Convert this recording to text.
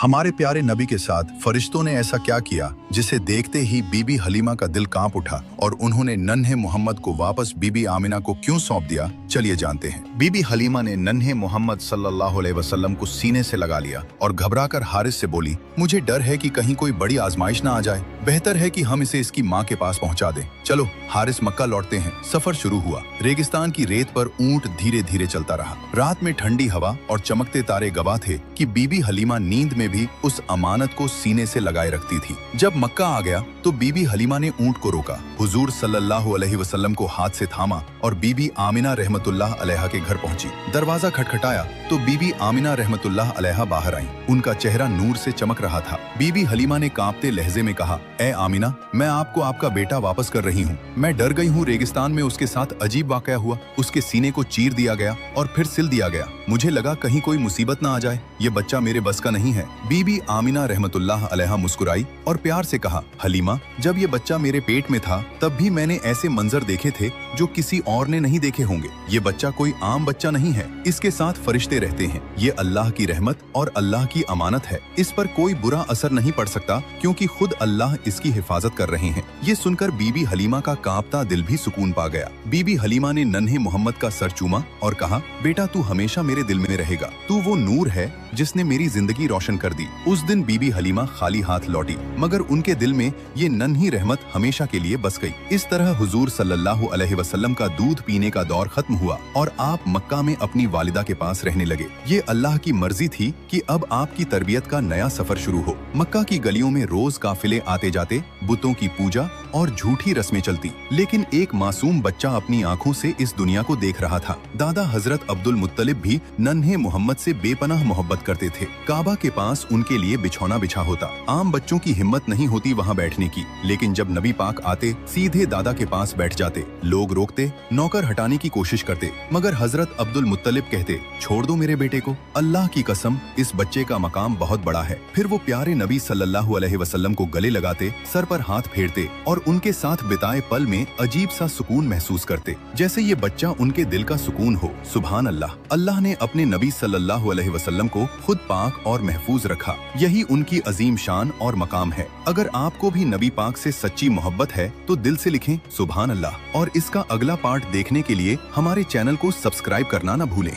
हमारे प्यारे नबी के साथ फरिश्तों ने ऐसा क्या किया जिसे देखते ही बीबी हलीमा का दिल कांप उठा और उन्होंने नन्हे मोहम्मद को वापस बीबी आमिना को क्यों सौंप दिया, चलिए जानते हैं। बीबी हलीमा ने नन्हे मोहम्मद सल्लल्लाहु अलैहि वसल्लम को सीने से लगा लिया और घबराकर हारिस से बोली, मुझे डर है कि कहीं कोई बड़ी आजमाइश ना आ जाए, बेहतर है कि हम इसे इसकी माँ के पास पहुँचा दें। चलो हारिस मक्का लौटते हैं। सफर शुरू हुआ। रेगिस्तान की रेत पर ऊंट धीरे धीरे चलता रहा। रात में ठंडी हवा और चमकते तारे गवाह थे कि बीबी हलीमा नींद में भी उस अमानत को सीने से लगाए रखती थी। जब मक्का आ गया तो बीबी हलीमा ने ऊंट को रोका, हुजूर सल्लल्लाहु अलैहि वसल्लम को हाथ से थामा और बीबी आमिना रहमतुल्लाह अलैहा के घर पहुंची। दरवाजा खटखटाया तो बीबी आमिना रहमतुल्लाह अलैहा बाहर आई। उनका चेहरा नूर से चमक रहा था। बीबी हलीमा ने कांपते लहजे में कहा, ए आमिना, मैं आपको आपका बेटा वापस कर रही हूँ। मैं डर गई हूँ, रेगिस्तान में उसके साथ अजीब वाकया हुआ। उसके सीने को चीर दिया गया और फिर सिल दिया गया। मुझे लगा कहीं कोई मुसीबत ना आ जाए, ये बच्चा मेरे बस का नहीं है। बीबी आमिना रहमतुल्लाह अलैहा मुस्कुराई और प्यार से कहा, हलीमा, जब ये बच्चा मेरे पेट में था तब भी मैंने ऐसे मंजर देखे थे जो किसी और ने नहीं देखे होंगे। ये बच्चा कोई आम बच्चा नहीं है, इसके साथ फरिश्ते रहते हैं। ये अल्लाह की रहमत और अल्लाह की अमानत है। इस पर कोई बुरा असर नहीं पड़ सकता क्योंकि खुद अल्लाह इसकी हिफाजत कर रहे हैं। ये सुनकर बीबी हलीमा का कांपता दिल भी सुकून पा गया। बीबी हलीमा ने नन्हे मोहम्मद का सर चूमा और कहा, बेटा तू हमेशा मेरे दिल में रहेगा। तू वो नूर है जिसने मेरी जिंदगी रोशन कर दी। उस दिन बीबी हलीमा खाली हाथ लौटी, मगर उनके दिल में ये नन्ही रहमत हमेशा के लिए बस गई। इस तरह हुजूर सल्लल्लाहु अलैहि वसल्लम का दूध पीने का दौर खत्म हुआ और आप मक्का में अपनी वालिदा के पास रहने लगे। ये अल्लाह की मर्जी थी कि अब आपकी तरबियत का नया सफर शुरू हो। मक्का की गलियों में रोज काफिले आते जाते, बुतों की पूजा और झूठी रस्में चलती, लेकिन एक मासूम बच्चा अपनी आंखों से इस दुनिया को देख रहा था। दादा हजरत अब्दुल मुत्तलिब भी नन्हे मोहम्मद से बेपनाह मोहब्बत करते थे। काबा के पास उनके लिए बिछौना बिछा होता। आम बच्चों की हिम्मत नहीं होती वहाँ बैठने की, लेकिन जब नबी पाक आते सीधे दादा के पास बैठ जाते। लोग रोकते, नौकर हटाने की कोशिश करते, मगर हजरत अब्दुल मुत्तलिब कहते, छोड़ दो मेरे बेटे को, अल्लाह की कसम इस बच्चे का मकाम बहुत बड़ा है। फिर वो प्यारे नबी सल्लल्लाहु अलैहि वसल्लम को गले लगाते, सर पर हाथ फेरते और उनके साथ बिताए पल में अजीब सा सुकून महसूस करते, जैसे ये बच्चा उनके दिल का सुकून हो। सुभान अल्लाह। अल्लाह ने अपने नबी सल्लल्लाहु अलैहि वसल्लम को खुद पाक और महफूज रखा। यही उनकी अजीम शान और मकाम है। अगर आपको भी नबी पाक से सच्ची मोहब्बत है तो दिल से लिखें सुभान अल्लाह। और इसका अगला पार्ट देखने के लिए हमारे चैनल को सब्सक्राइब करना न भूलें।